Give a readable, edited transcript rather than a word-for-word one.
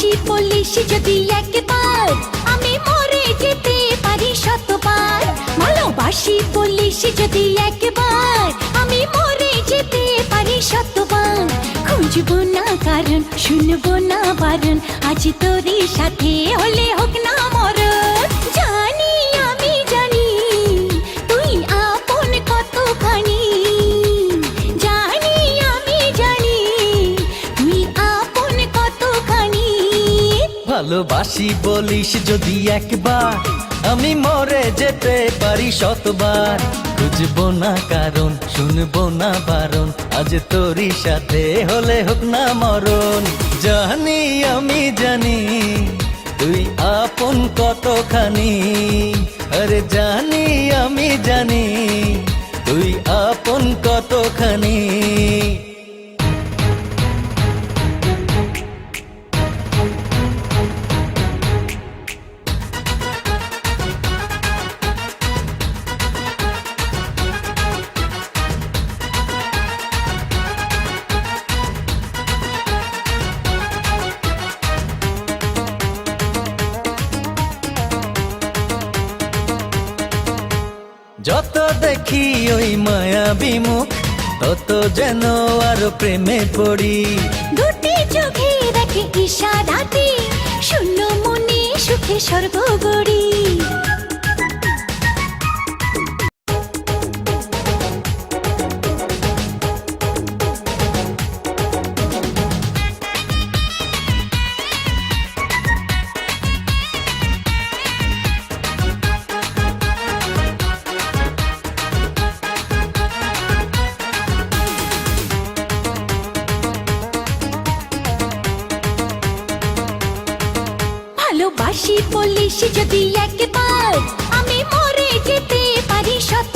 ভালোবাসি বলিস যদি একবার, আমি মরে যেতে পারি শতবার। ভালোবাসি বলিস যদি একবার, আমি মরে যেতে পারি শতবার। খুঁজবো না কারণ, শুনবো না বারণ, আজ তোরই সাথে হলে হোক না মরণ। জানি আমি জানি তুই আপন কতখানি, জানি আমি জানি তুই আপন কতখানি। ভালোবাসি বলিস যদি একবার, আমি মরে যেতে পারি শতবার। খুঁজবো না কারণ, শুনবো না বারণ, আজ তোরই সাথে হলে হোক না মরণ। জানি আমি জানি তুই আপন কতখানি, আরে জানি আমি জানি তুই আপন কতখানি। যত দেখি ওই মায়াবী মুখ, তত যেন আরো প্রেমে পড়ি। দুটি চোখে রাখে ইশারাতে, শূন্য মনে সুখে স্বর্গ গড়ি। ভালোবাসি বলিস যদি একবার, আমি মরে যেতে পারি শত